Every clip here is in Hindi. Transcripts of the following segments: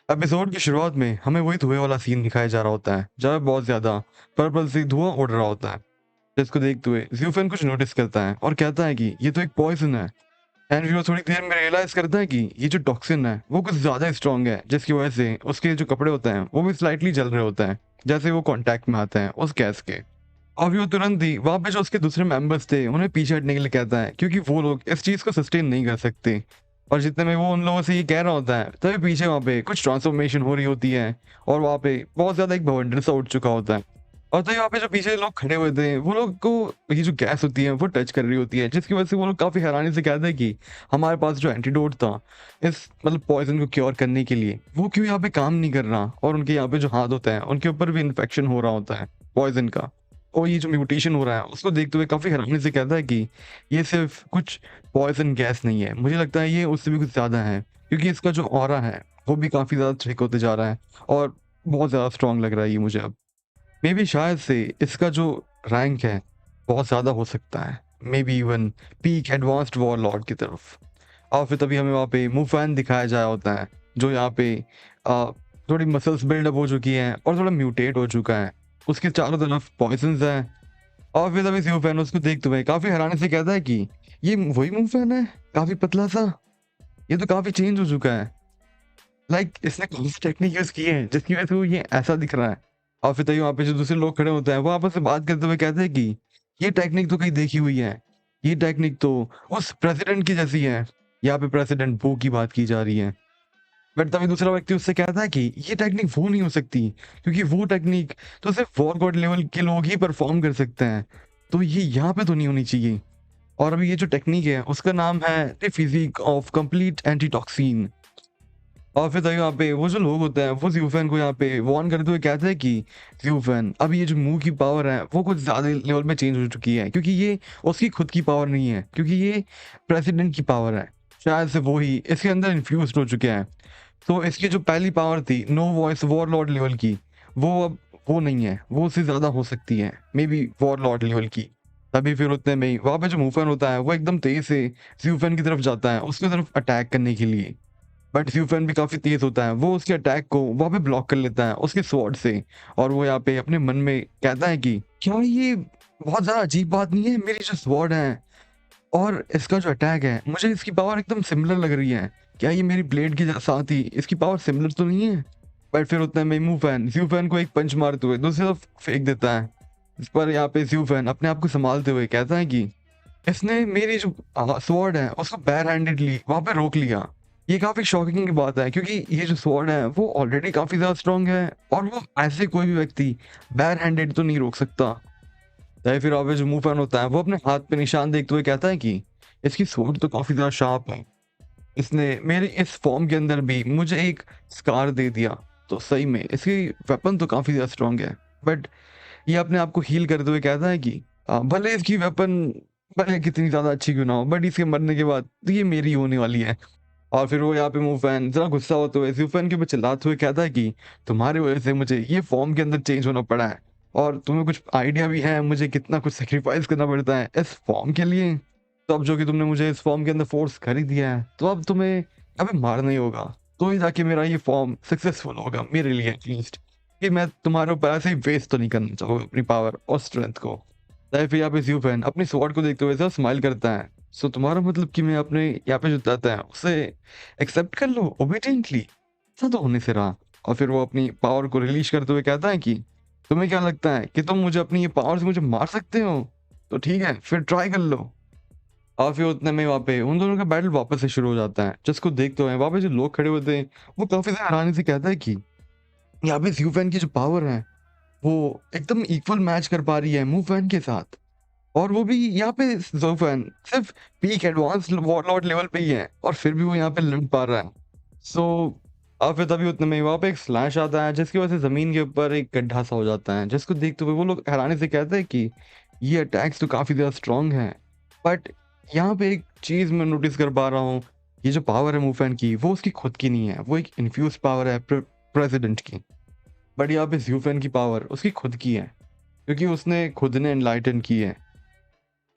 एपिसोड की शुरुआत में हमें वही धुएं वाला सीन दिखाया जा रहा होता है, जहाँ पे बहुत ज़्यादा पर्पल से धुआं उड़ रहा होता है। जिसको देखते हुए ज़्यूफेन कुछ नोटिस करता है और कहता है कि ये तो एक पॉइज़न है। एंड फिर वो थोड़ी देर में रियलाइज़ करता है कि ये जो टॉक्सिन है, वो कुछ ज़्यादा स्ट्रॉन्ग है, जिसकी वजह से उसके जो कपड़े होते हैं, वो भी स्लाइटली जल रहे होते हैं, जैसे वो कॉन्टैक्ट में आते हैं उस गैस के। और फिर वो तुरंत ही वहाँ पे जो उसके दूसरे मेंबर्स थे, उन्हें पीछे हटने के लिए कहता है, क्योंकि वो लोग इस चीज़ को सस्टेन नहीं कर सकते। और जितने में वो उन लोगों से ये कह रहा होता है, तभी पीछे वहाँ पे कुछ ट्रांसफॉर्मेशन हो रही होती है और वहाँ पे बहुत ज़्यादा एक बवंडर सा उठ चुका होता है। और तभी वहाँ पे जो पीछे लोग खड़े हुए थे, वो लोग को ये जो गैस होती है, वो टच कर रही होती है, जिसकी वजह से वो लोग काफ़ी हैरानी से कहते हैं कि हमारे पास जो एंटीडोट था, इस मतलब पॉइज़न को क्योर करने के लिए, वो क्यों यहाँ पे काम नहीं कर रहा? और उनके यहाँ पे जो हाथ होते हैं, उनके ऊपर भी इन्फेक्शन हो रहा होता है, पॉइज़न का। और ये जो म्यूटेशन हो रहा है, उसको देखते हुए काफ़ी हैरानी से कहता है कि ये सिर्फ़ कुछ पॉइज़न गैस नहीं है। मुझे लगता है ये उससे भी कुछ ज़्यादा है, क्योंकि इसका जो ऑरा है, वो भी काफ़ी ज़्यादा थिक होते जा रहा है और बहुत ज़्यादा स्ट्रॉन्ग लग रहा है ये मुझे अब। मेबी शायद से इसका जो रैंक है, बहुत ज़्यादा हो सकता है। Maybe even peak advanced warlord की तरफ। और फिर तभी हमें वहाँ पे मुफैन दिखाया जाया होता है, जो यहाँ पे अ, थोड़ी मसल्स बिल्डअप हो चुकी हैं और थोड़ा म्यूटेट हो चुका है। उसके चारों तरफ पॉइज़न्स हैं और फिर तभी मुफैन उसको देखते हुए काफ़ी हैरानी से कहता है कि, "ये वही मुफैन है? काफ़ी पतला-सा? ये तो काफ़ी चेंज हो चुका है।" इसने कौन-सी टेक्निक यूज़ की है, जिसकी वजह से वो ये ऐसा दिख रहा है। और फिर तभी वहाँ पे जो दूसरे लोग खड़े होते हैं, वो आपस में बात करते हुए कहते हैं कि ये टेक्निक तो कहीं देखी हुई है। ये टेक्निक तो उस प्रेसिडेंट की जैसी है। यहाँ पे प्रेसिडेंट वो की बात की जा रही है। बट तभी दूसरा व्यक्ति उससे कहता है कि ये टेक्निक वो नहीं हो सकती, क्योंकि वो टेक्निक तो सिर्फ़ वॉर गॉड लेवल के लोग ही परफ़ॉर्म कर सकते हैं। तो ये यहाँ पे तो नहीं होनी चाहिए। और अभी ये जो टेक्निक है, उसका नाम है the physique of complete antitoxin. और फिर तभी वहाँ पे वो जो लोग होते हैं, वो ज़्यूफ़ेन को यहाँ पे वार्न करते हुए कहते हैं कि ज़्यूफ़ेन, अब ये जो मुँह की पावर है, वो कुछ ज़्यादा लेवल में चेंज हो चुकी है, क्योंकि ये उसकी खुद की पावर नहीं है, क्योंकि ये प्रेसिडेंट की पावर है। शायद से वो ही इसके अंदर इन्फ्यूज़्ड हो चुके हैं। तो इसकी जो पहली पावर थी, नो वॉइस वॉरलॉर्ड लेवल की, वो अब वो नहीं है, वो उससे ज़्यादा हो सकती है, मेबी वॉरलॉर्ड लेवल की। तभी फिर उतने में ही वहाँ पे जो मुफ़ेन होता है, वो एकदम तेज़ से ज़्यूफ़ेन की तरफ जाता है, उसकी तरफ अटैक करने के लिए। बट ज़्यूफ़ेन भी काफ़ी तेज़ होता है, वो उसके अटैक को वहाँ पे ब्लॉक कर लेता है उसके स्वॉर्ड से। और वो यहाँ पे अपने मन में कहता है कि क्या ये बहुत ज़्यादा अजीब बात नहीं है? मेरी जो स्वॉर्ड है और इसका जो अटैक है, मुझे इसकी पावर एकदम सिमिलर लग रही है। क्या ये मेरी ब्लेड के साथ ही इसकी पावर सिमिलर तो नहीं है? बट फिर उतने में मुफ़ेन ज़्यूफ़ेन को एक पंच मारते हुए दूसरी तरफ फेंक देता है। इस पर यहाँ पे ज़्यूफ़ेन अपने आप को सँभालते हुए कहता है कि इसने मेरी जो स्वॉर्ड है उसको बेयर हैंडेडली वहाँ पे रोक लिया। ये काफ़ी शॉकिंग की बात है, क्योंकि ये जो स्वॉर्ड है वो ऑलरेडी काफ़ी ज़्यादा स्ट्रॉन्ग है और वो ऐसे कोई भी व्यक्ति बेयर हैंडेड तो नहीं रोक सकता। तभी फिर वहाँ पे जो मुफ़ेन होता है, वो अपने हाथ पे निशान देखते हुए कहता है कि इसकी स्वॉर्ड तो काफ़ी ज़्यादा शार्प है। इसने मेरे इस फ़ॉर्म के अंदर भी मुझे एक स्कार दे दिया। तो सही में इसकी वेपन तो काफ़ी ज़्यादा स्ट्रॉन्ग है। बट ये अपने आप को हील करते हुए कहता है कि भले इसकी वेपन भले कितनी ज़्यादा अच्छी क्यों ना हो, बट इसके मरने के बाद तो ये मेरी होने वाली है। और फिर वो यहाँ पे मुफ़ेन ज़रा गुस्सा होते हुए ज़्यूफ़ेन के ऊपर चिल्लाते हुए कहता है कि तुम्हारी वज़ह से मुझे ये फ़ॉर्म के अंदर चेंज होना पड़ा है और तुम्हें कुछ आइडिया भी है मुझे कितना कुछ सैक्रिफ़ाइस करना पड़ता है इस फ़ॉर्म के लिए। तो अब जो कि तुमने मुझे इस फ़ॉर्म के अंदर फ़ोर्स कर ही दिया है, तो अब तुम्हें अबे मारना ही होगा। तो ही जाके मेरा ये फ़ॉर्म सक्सेसफुल होगा मेरे लिए एटलीस्ट, कि मैं तुम्हारे ऊपर ऐसे ही वेस्ट तो नहीं करना चाहूँगा अपनी पावर और स्ट्रेंथ को। तभी फिर यहाँ पे ज़्यूफ़ेन अपनी स्वॉर्ड को देखते हुए ऐसा स्माइल करता है। सो तुम्हारा मतलब कि मैं अपने यहाँ पे जो चाहता है उसे एक्सेप्ट कर लो ओबीडिएंटली? ऐसा तो होने से रहा। और फिर वो अपनी पावर को रिलीज़ करते हुए कहता है कि तुम्हें क्या लगता है कि तुम मुझे अपनी ये पावर से मुझे मार सकते हो? तो ठीक है, फिर ट्राई कर लो। और फिर उतने में वहाँ पे उन दोनों का बैटल वापस से शुरू हो जाता है, जिसको देखते हुए वहाँ पे जो लोग खड़े हुए थे, वो काफ़ी ज़्यादा हैरानी से कहता है कि यहाँ पे ज़्यूफ़ेन की जो पावर है, वो एकदम इक्वल मैच कर पा रही है मुफ़ेन के साथ। और वो भी यहाँ पे ज़ोफ़ेन सिर्फ़ पीक एडवांस वॉरलॉर्ड लेवल पे ही है और फिर भी वो यहाँ पे लड़ पा रहा है। सो और फिर तभी उतने में वहाँ पे एक स्लैश आता है, जिसकी वज़ह से ज़मीन के ऊपर एक गड्ढा सा हो जाता है, जिसको देखते हुए वो लोग हैरानी से कहते हैं कि ये अटैक्स तो काफ़ी ज़्यादा स्ट्रॉन्ग हैं। बट यहाँ पे एक चीज़ मैं नोटिस कर पा रहा हूँ, ये जो पावर है मुफ़ेन की, वो उसकी खुद की नहीं है, वो एक इन्फ्यूज़ पावर है प्रेज़िडेंट की। बट यहाँ पे ज़्यूफ़ेन की पावर उसकी खुद की है, क्योंकि उसने खुद ने एनलाइटन की है।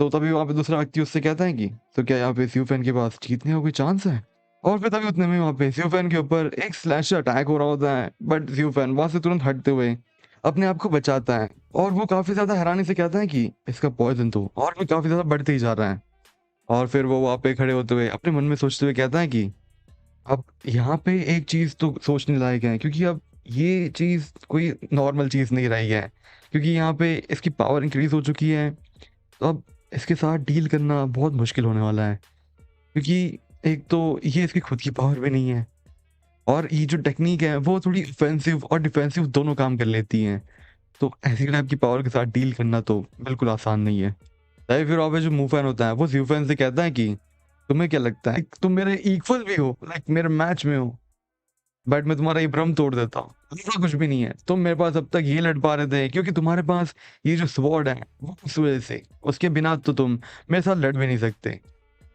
तो तभी वहाँ पे दूसरा व्यक्ति उससे कहता है कि तो क्या यहाँ पे ज़्यूफ़ेन के पास जीतने का कोई चांस है? और फिर तभी उतने में वहाँ पे ज़्यूफ़ेन के ऊपर एक स्लैशर अटैक हो रहा होता है, बट ज़्यूफ़ेन वहाँ से तुरंत हटते हुए अपने आप को बचाता है और वो काफ़ी ज़्यादा हैरानी से कहता है कि इसका पॉइज़न तो और भी काफ़ी ज़्यादा बढ़ते ही जा रहा है। और फिर वो वहाँ पे खड़े होते हुए अपने मन में सोचते हुए कहता है कि अब यहाँ पे एक चीज़ तो सोचने लायक है, क्योंकि अब ये चीज़ कोई नॉर्मल चीज़ नहीं रही है, क्योंकि यहाँ पे इसकी पावर इंक्रीज़ हो चुकी है। तो अब इसके साथ डील करना बहुत मुश्किल होने वाला है, क्योंकि एक तो ये इसकी खुद की पावर भी नहीं है और ये जो टेक्नीक है वो थोड़ी ऑफेंसिव और डिफेंसिव दोनों काम कर लेती हैं। तो ऐसी टाइप की पावर के साथ डील करना तो बिल्कुल आसान नहीं है। तभी फिर वहाँ पे जो मूव फैन होता है वो ज़्यूफेन से कहता है कि तुम्हें क्या लगता है तुम मेरे इक्वल भी हो, लाइक मेरे मैच में हो, बट मैं तुम्हारा ये भ्रम तोड़ देता हूँ। ऐसा कुछ भी नहीं है, तुम मेरे पास अब तक ये लड़ पा रहे थे क्योंकि तुम्हारे पास ये जो स्वॉर्ड है वो उस वजह से, उसके बिना तो तुम मेरे साथ लड़ भी नहीं सकते।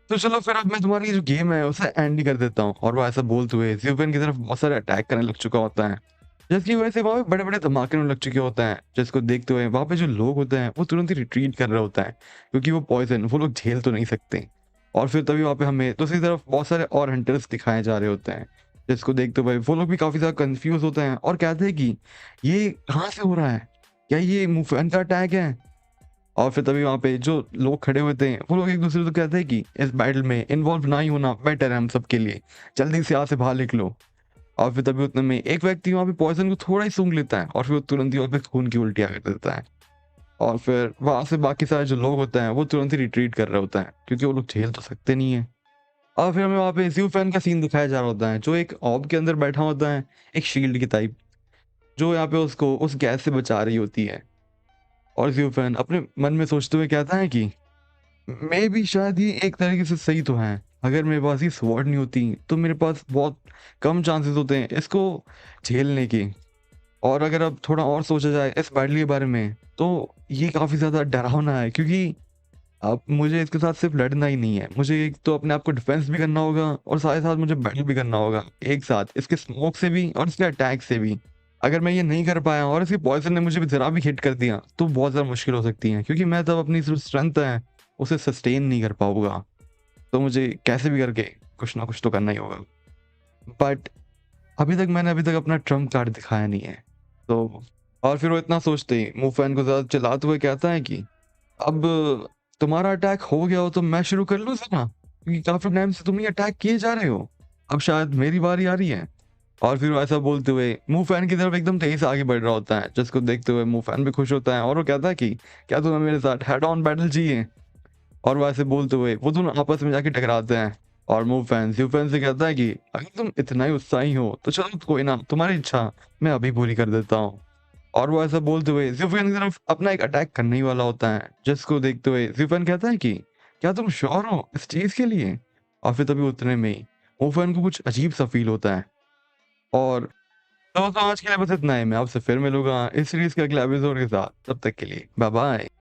तो चलो फिर अब मैं तुम्हारी ये जो गेम है उसे एंड ही कर देता हूँ। और वो ऐसा बोलते हुए ज़्यूफेन की तरफ बहुत सारे अटैक करने लग चुका होता है, जिसकी वजह से वहाँ पे बड़े-बड़े धमाके होने लग चुके होते हैं, जिसको देखते हुए वहाँ पे जो लोग होते हैं वो तुरंत ही रिट्रीट कर रहे होता है, क्योंकि वो पॉइज़न वो लोग झेल तो नहीं सकते। और फिर तभी वहाँ पे हमें दूसरी तरफ बहुत सारे और हंटर्स दिखाए जा रहे होते हैं, जिसको देखते हुए वो लोग भी काफ़ी ज़्यादा कन्फ्यूज़ होते हैं और कहते हैं कि ये कहाँ से हो रहा है? क्या ये मुफैन का अटैक है? और फिर तभी वहाँ पे जो लोग खड़े हुए थे, वो लोग एक-दूसरे से कहते हैं कि इस बैटल में इन्वॉल्व ना ही होना बेटर है हम सबके लिए। जल्दी से यहाँ से बाहर निकलो। और फिर तभी उतने में एक व्यक्ति वहाँ पे पॉइज़न को थोड़ा ही सूंघ लेता है और फिर वो तुरंत ही वहाँ पे खून की उल्टियाँ कर देता है। और फिर वहाँ से बाकी सारे जो लोग होते हैं, वो तुरंत ही रिट्रीट कर रहे होते हैं, क्योंकि वो लोग झेल तो सकते नहीं हैं। और फिर हमें वहाँ पे ज़्यू फैन का सीन दिखाया जा रहा होता है, जो एक ऑर्ब के अंदर बैठा होता है, एक शील्ड की टाइप, जो यहाँ पे उसको उस गैस से बचा रही होती है। और ज़्यू फैन अपने मन में सोचते हुए कहता है कि मे बी शायद ये एक तरीके से सही तो है। अगर मेरे पास ये स्वॉर्ड नहीं होती, तो मेरे पास बहुत कम चांसेस होते हैं इसको झेलने के। और अगर अब थोड़ा और सोचा जाए इस बैटल के बारे में, तो ये काफ़ी ज़्यादा डरावना है, क्योंकि अब मुझे इसके साथ सिर्फ लड़ना ही नहीं है, मुझे एक तो अपने आप को डिफेंस भी करना होगा और साथ ही साथ मुझे बैटल भी करना होगा एक साथ, इसके स्मोक से भी और इसके अटैक से भी। अगर मैं ये नहीं कर पाया और इसके पॉइजन ने मुझे भी ज़रा भी हिट कर दिया, तो बहुत ज़्यादा मुश्किल हो सकती है, क्योंकि मैं तब अपनी जो स्ट्रेंथ है उसे सस्टेन नहीं कर पाऊंगा। तो मुझे कैसे भी करके कुछ ना कुछ तो करना ही होगा। बट अभी तक अपना ट्रम्प कार्ड दिखाया नहीं है। तो और फिर वो इतना सोचते ही मुफैन को ज़्यादा चिल्लाते हुए कहता है कि अब तुम्हारा अटैक हो गया हो तो मैं शुरू कर लूँ ज़रा? क्योंकि काफ़ी टाइम से तुम ही अटैक किए जा रहे हो। अब शायद मेरी बारी आ रही है। और फिर वो ऐसा बोलते हुए मुफैन की तरफ एकदम तेज़ी से आगे बढ़ रहा होता है, जिसको देखते हुए मुफैन भी खुश होता है और वो कहता है कि क्या तुम्हें मेरे साथ हेड ऑन बैटल चाहिए? और वो ऐसे बोलते हुए वो दोनों आपस में जाके टकराते हैं। और ज़्यू फैन से कहता है कि अगर तुम इतना ही उत्साही हो तो चलो कोई ना, तुम्हारी इच्छा मैं अभी पूरी कर देता हूँ। और वो ऐसा बोलते हुए ज़िफ़न की तरफ अपना एक अटैक करने ही वाला होता है, जिसको देखते हुए ज़िफ़न कहता है कि क्या तुम श्योर हो इस चीज़ के लिए? और फिर तभी उतने में ही वूफ़ेन को कुछ अजीब-सा फ़ील होता है। और तो आज के लिए बस इतना ही। मैं आपसे फिर मिलूँगा इस सीरीज़ के अगले एपिसोड के साथ। तब तक के लिए बाय-बाय।